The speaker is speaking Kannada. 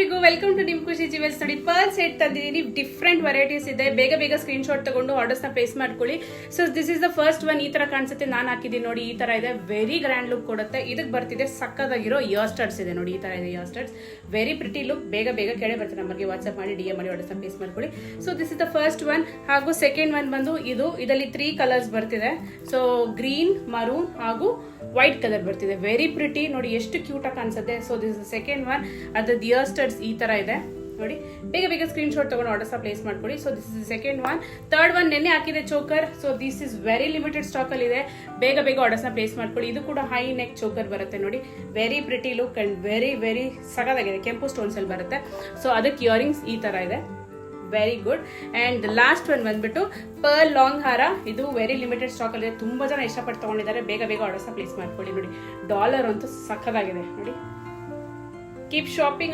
ಎಲ್ರಿಗೂ ವೆಲ್ಕಮ್ ಟು ನಿಮ್ ಖುಷಿ ಜ್ಯುವೆಲ್ಸ್. ನೋಡಿ ಪರ್ಲ್ ಸೆಟ್ ತಂದಿದ್ದೀನಿ, ಡಿಫ್ರೆಂಟ್ ವೆರೈಟೀಸ್ ಇದೆ. ಬೇಗ ಬೇಗ ಸ್ಕ್ರೀನ್ ಶಾಟ್ ತಗೊಂಡು ಆರ್ಡರ್ಸ್ ನ ಪ್ಲೇಸ್ ಮಾಡ್ಕೊಳ್ಳಿ. So this is the first one. ಈ ತರ ಕಾಣಿಸುತ್ತೆ, ನಾನು ಹಾಕಿದ್ದೀನಿ ನೋಡಿ. ಈ ತರ ಇದೆ, ವೆರಿ ಗ್ರ್ಯಾಂಡ್ ಲುಕ್ ಕೊಡುತ್ತೆ. ಇದಕ್ಕೆ ಬರ್ತಿದೆ ಸಕ್ಕದಾಗಿರೋ ಇಯರ್ ಸ್ಟಡ್ಸ್ ಇದೆ ನೋಡಿ. ಈ ತರ ಇದೆ year studs, very pretty look. ಬೇಗ ಬೇಗ ಕೆಳಗೆ ಬರ್ತೀನಿ, ನಮಗೆ ವಾಟ್ಸ್ಆಪ್ ಮಾಡಿ DM ಮಾಡಿ ಆರ್ಡರ್ಸ್ ನ ಪ್ಲೇಸ್ ಮಾಡ್ಕೊಳ್ಳಿ. So this is the first one. ಹಾಗೂ ಸೆಕೆಂಡ್ ಒನ್ ಬಂದು ಇದರಲ್ಲಿ 3 ಕಲರ್ಸ್ ಬರ್ತಿದೆ. ಸೊ ಗ್ರೀನ್, ಮರೂನ್ ಹಾಗೂ ವೈಟ್ ಕಲರ್ ಬರ್ತಿದೆ. ವೆರಿ ಪ್ರಿಟಿ ನೋಡಿ, ಎಷ್ಟು ಕ್ಯೂಟ್ ಆಗಿ ಕಾಣಿಸುತ್ತೆ. So this is second one. ಅದ್ರ ಇಯರ್ ಸ್ಟಡ್ಸ್ ಈ ತರ ಇದೆ ನೋಡಿ. ಬೇಗ ಬೇಗ ಸ್ಕ್ರೀನ್ ಶಾಟ್ ತಗೊಂಡು ಆರ್ಡರ್ಸ್ ಪ್ಲೇಸ್ ಮಾಡ್ಕೊಳ್ಳಿ. So this is second one. Third one ನೆನ್ನೆ ಹಾಕಿದೆ choker. So this is very limited stock ಅಲ್ಲಿ ಇದೆ. ಬೇಗ ಬೇಗ ಆರ್ಡರ್ಸ್ ಪ್ಲೇಸ್ ಮಾಡ್ಕೊಳ್ಳಿ. ಇದು ಕೂಡ ಹೈ ನೆಕ್ ಚೋಕರ್ ಬರುತ್ತೆ ನೋಡಿ. Very pretty look and very very ಸಗದಾಗಿದೆ. ಕೆಂಪು ಸ್ಟೋನ್ಸ್ ಅಲ್ಲಿ ಬರುತ್ತೆ. ಸೊ ಅದಕ್ಕೆ ಇಯರಿಂಗ್ಸ್ ಈ ತರ ಇದೆ, very good. And last one ಬಂದ್ಬಿಟ್ಟು ಪರ್ಲ್ ಲಾಂಗ್ ಹಾರ. ಇದು ವೆರಿ ಲಿಮಿಟೆಡ್ ಸ್ಟಾಕ್ ಅಲ್ಲಿ ಇದೆ. ತುಂಬಾ ಜನ ಇಷ್ಟಪಟ್ಟು ತಗೊಂಡಿದ್ದಾರೆ. ಬೇಗ ಬೇಗ ಆರ್ಡರ್ಸ್ ಪ್ಲೇಸ್ ಮಾಡ್ಕೊಳ್ಳಿ ನೋಡಿ. ಡಾಲರ್ ಅಂತೂ ಸಕ್ಕದಾಗಿದೆ ನೋಡಿ. Keep shopping.